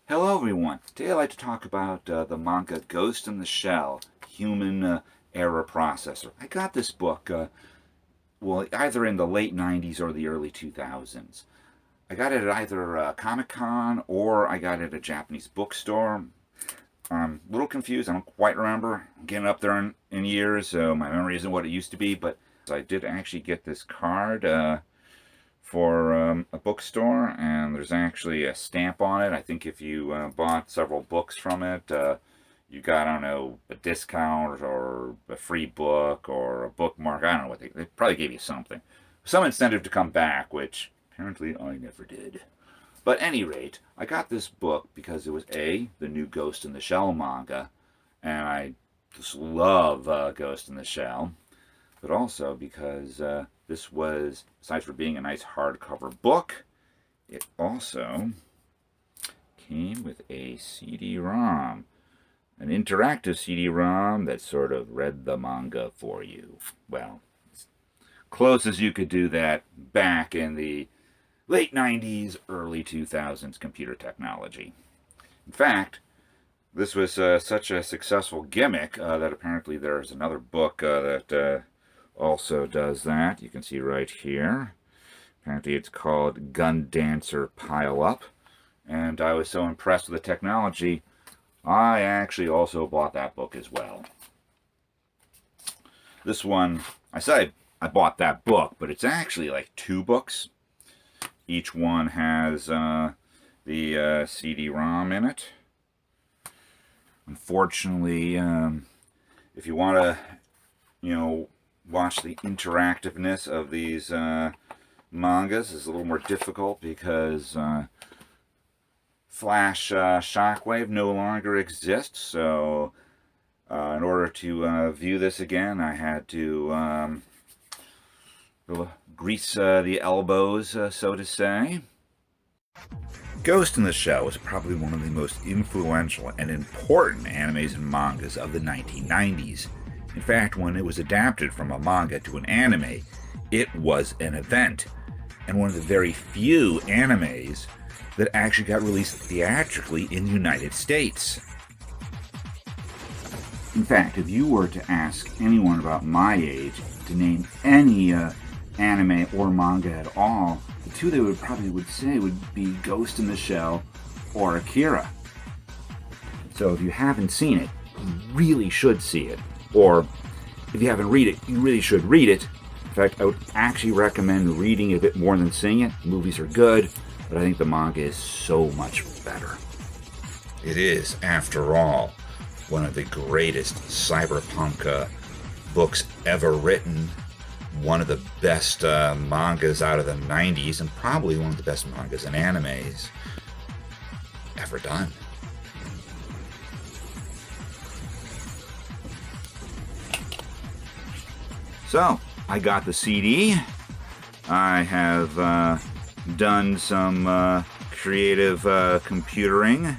Hello everyone. Today I'd like to talk about the manga Ghost in the Shell, Human Error Processor. I got this book, either in the late 90s or the early 2000s. I got it at either Comic-Con or I got it at a Japanese bookstore. I'm a little confused. I don't quite remember. I'm getting up there in years, so my memory isn't what it used to be, but I did actually get this card for a bookstore, and there's actually a stamp on it. I think if you bought several books from it, you got, I don't know, a discount or a free book or a bookmark. I don't know what they probably gave you something. Some incentive to come back, which apparently I never did. But at any rate, I got this book because it was the new Ghost in the Shell manga, and I just love Ghost in the Shell, but also because this was, aside from being a nice hardcover book, it also came with a CD-ROM, an interactive CD-ROM that sort of read the manga for you. Well, as close as you could do that back in the late 90s, early 2000s computer technology. In fact, this was such a successful gimmick that apparently there's another book that also does that. You can see right here. Apparently it's called Gun Dancer Pile Up. And I was so impressed with the technology, I actually also bought that book as well. This one, I said I bought that book, but it's actually like two books. Each one has the CD-ROM in it. Unfortunately, if you want to, watch the interactiveness of these mangas, is a little more difficult because Flash Shockwave no longer exists. So, in order to view this again, I had to grease the elbows, so to say. Ghost in the Shell was probably one of the most influential and important animes and mangas of the 1990s. In fact, when it was adapted from a manga to an anime, it was an event, and one of the very few animes that actually got released theatrically in the United States. In fact, if you were to ask anyone about my age to name any anime or manga at all, the two they would say would be Ghost in the Shell or Akira. So if you haven't seen it, you really should see it. Or if you haven't read it, you really should read it. In fact, I would actually recommend reading it a bit more than seeing it. The movies are good, but I think the manga is so much better. It is, after all, one of the greatest cyberpunk books ever written. One of the best mangas out of the 90s, and probably one of the best mangas and animes ever done. So, I got the CD. I have done some creative computering,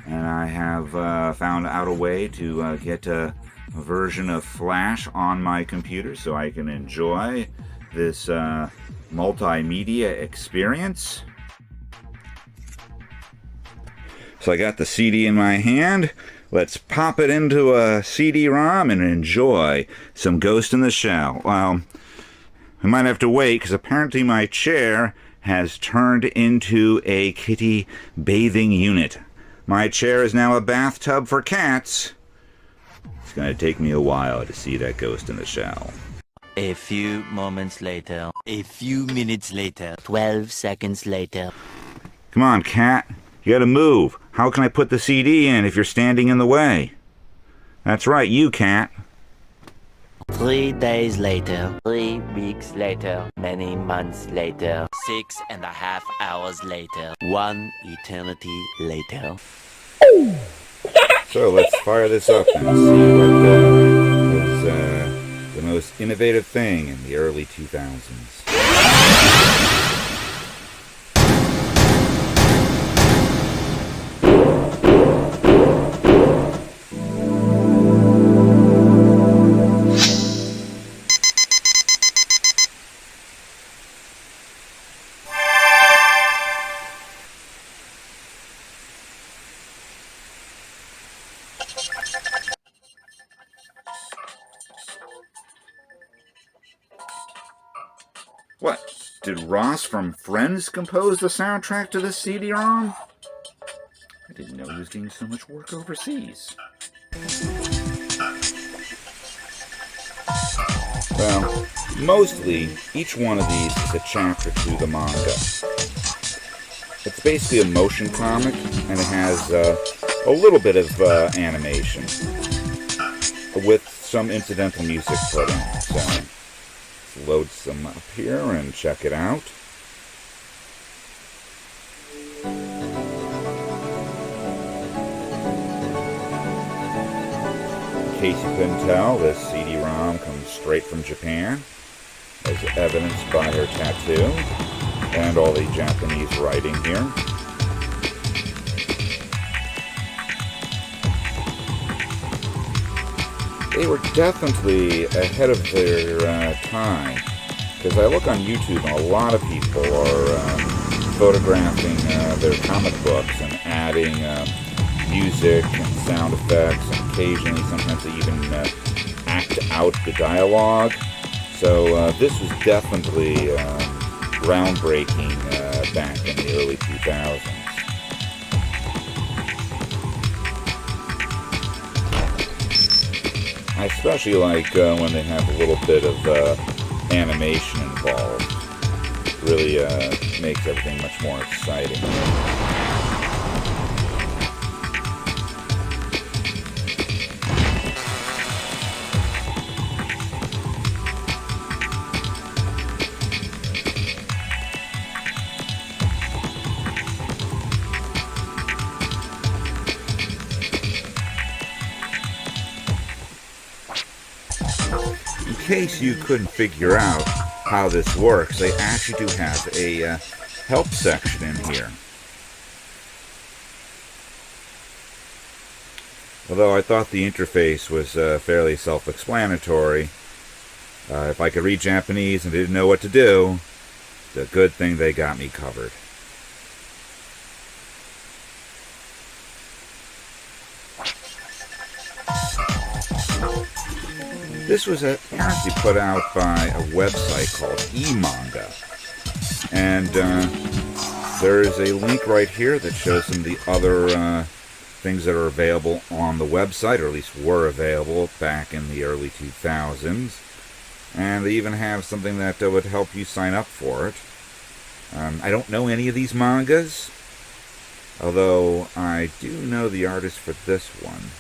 and I have found out a way to get a version of Flash on my computer so I can enjoy this multimedia experience. So I got the CD in my hand. Let's pop it into a CD-ROM and enjoy some Ghost in the Shell. Well, I might have to wait because apparently my chair has turned into a kitty bathing unit. My chair is now a bathtub for cats. It's going to take me a while to see that Ghost in the Shell. A few moments later, a few minutes later, 12 seconds later. Come on, cat. You gotta move. How can I put the CD in if you're standing in the way? That's right, you cat. 3 days later, 3 weeks later, many months later, 6.5 hours later, 1 eternity later. So let's fire this up and see what was the most innovative thing in the early 2000s. What? Did Ross from Friends compose the soundtrack to this CD-ROM? I didn't know he was getting so much work overseas. Well, mostly, each one of these is a chapter to the manga. It's basically a motion comic, and it has a little bit of animation, with some incidental music put in. So, let's load some up here and check it out. In case you couldn't tell, this CD-ROM comes straight from Japan, as evidenced by her tattoo and all the Japanese writing here. They were definitely ahead of their time, because I look on YouTube and a lot of people are photographing their comic books and adding music and sound effects, and occasionally sometimes they even act out the dialogue. So this was definitely groundbreaking back in the early 2000s. I especially like when they have a little bit of animation involved. Really makes everything much more exciting. In case you couldn't figure out how this works, they actually do have a help section in here. Although I thought the interface was fairly self-explanatory. If I could read Japanese and didn't know what to do, it's a good thing they got me covered. This was apparently put out by a website called Manga, and there's a link right here that shows some of the other things that are available on the website, or at least were available back in the early 2000s, and they even have something that would help you sign up for it. I don't know any of these mangas, although I do know the artist for this one.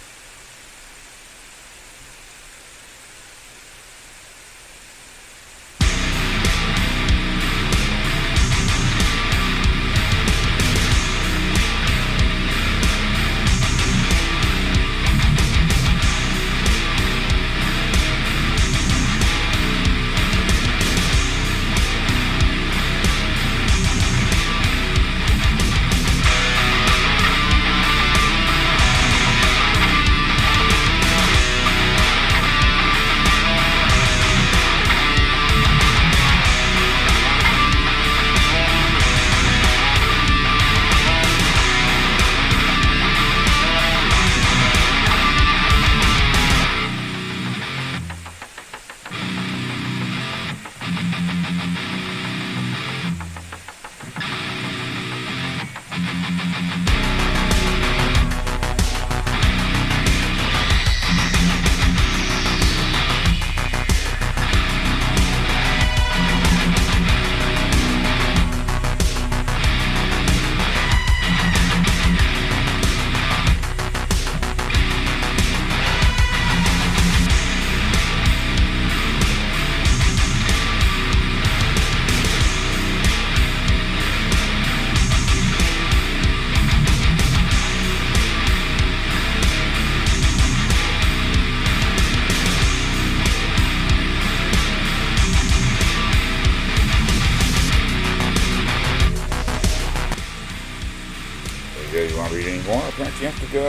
You want to read any more? Apparently you have to go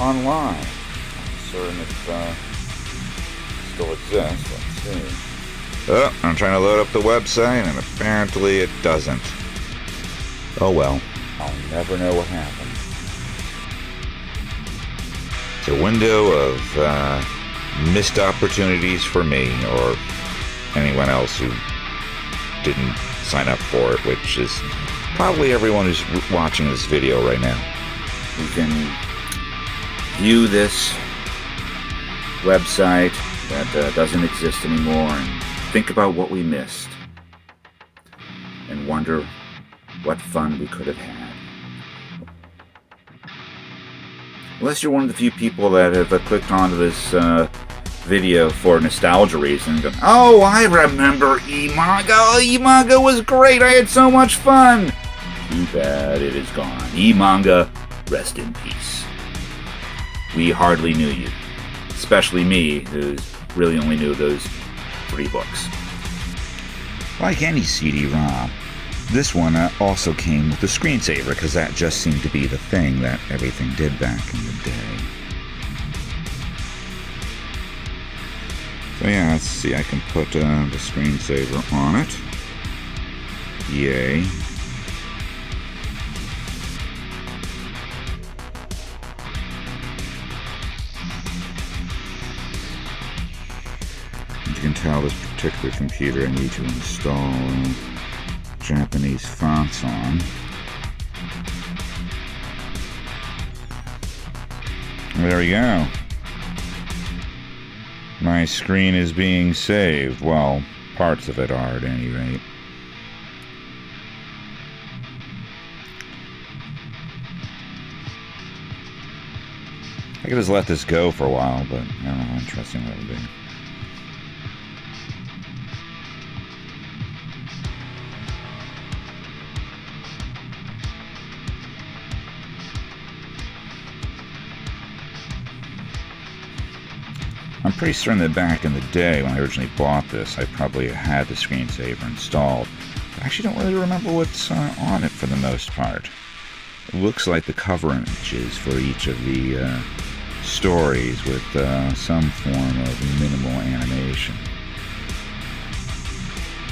online. I'm certain it still exists. Let's see. Oh, I'm trying to load up the website, and apparently it doesn't. Oh well. I'll never know what happened. It's a window of missed opportunities for me, or anyone else who didn't sign up for it, which is probably everyone who's watching this video right now. You can view this website that doesn't exist anymore and think about what we missed and wonder what fun we could have had. Unless you're one of the few people that have clicked onto this video for nostalgia reasons. Oh, I remember E-Manga. Oh, E-Manga was great. I had so much fun. Too bad it is gone. E-Manga, rest in peace. We hardly knew you. Especially me, who really only knew those 3 books. Like any CD-ROM, this one also came with a screensaver, because that just seemed to be the thing that everything did back in the day. So yeah, let's see, I can put the screensaver on it. Yay. As you can tell, this particular computer I need to install Japanese fonts on. There we go. My screen is being saved. Well, parts of it are at any rate. I could just let this go for a while, but I don't know how interesting that would be. I'm pretty certain that back in the day when I originally bought this, I probably had the screensaver installed. I actually don't really remember what's on it for the most part. It looks like the cover images for each of the stories with some form of minimal animation.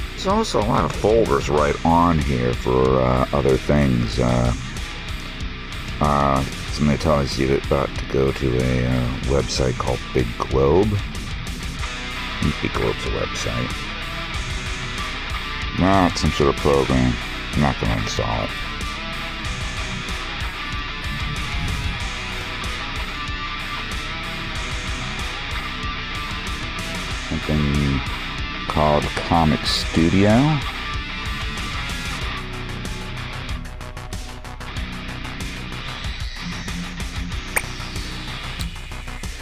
There's also a lot of folders right on here for other things. Somebody tells you that about to go to a website called Big Globe. Big Globe's a website. No, it's some sort of program. I'm not going to install it. Something called Comic Studio.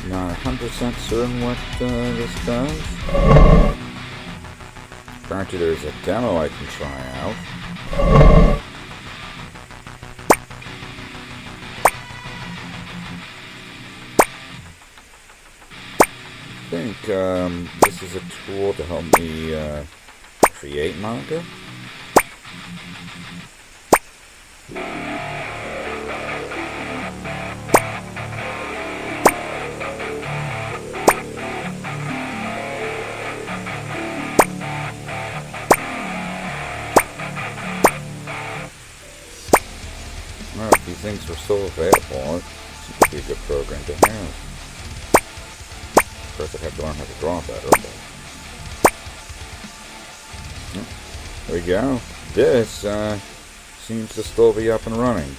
Not 100% certain what this does. Apparently there's a demo I can try out. I think this is a tool to help me create manga. Well, if these things were still available, it seems to be a good program to have. Of course, I'd have to learn how to draw better, but... There we go. This seems to still be up and running.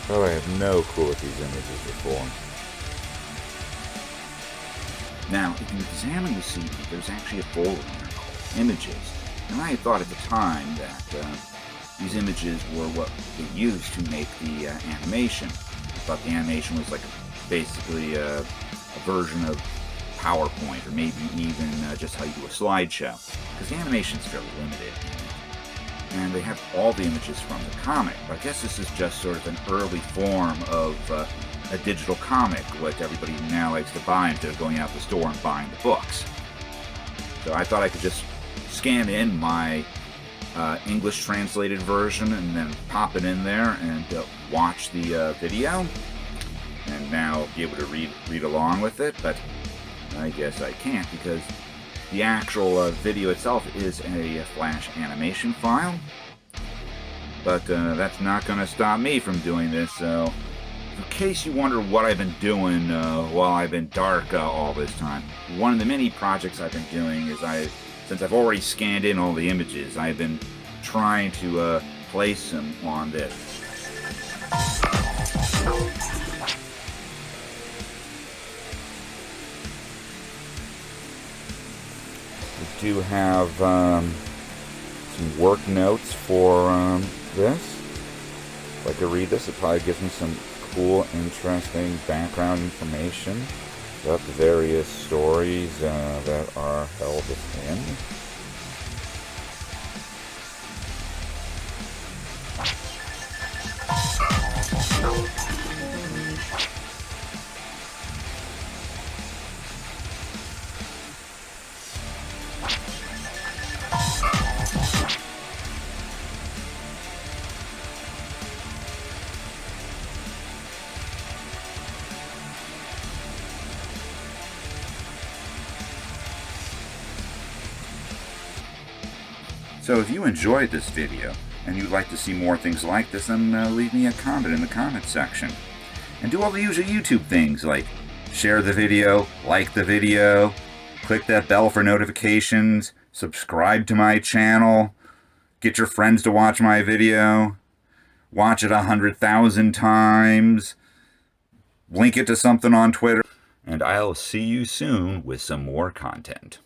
Well, I have no clue what these images are for. Now, if you examine the CD, there's actually a folder in there called Images. And I had thought at the time that these images were what they used to make the animation. I thought the animation was like basically a version of PowerPoint, or maybe even just how you do a slideshow. Because the animation is fairly limited. And they have all the images from the comic. But I guess this is just sort of an early form of a digital comic, what everybody now likes to buy instead of going out the store and buying the books. So I thought I could just scan in my English translated version and then pop it in there and watch the video, and now be able to read along with it. But I guess I can't because the actual video itself is a Flash animation file. But that's not going to stop me from doing this, so in case you wonder what I've been doing while I've been dark all this time, one of the many projects I've been doing is since I've already scanned in all the images, I've been trying to place them on this. We do have some work notes for this. If I could read this, it probably gives me some cool, interesting background information about the various stories that are held within. So if you enjoyed this video and you'd like to see more things like this, then leave me a comment in the comment section. And do all the usual YouTube things like share the video, like the video, click that bell for notifications, subscribe to my channel, get your friends to watch my video, watch it 100,000 times, link it to something on Twitter, and I'll see you soon with some more content.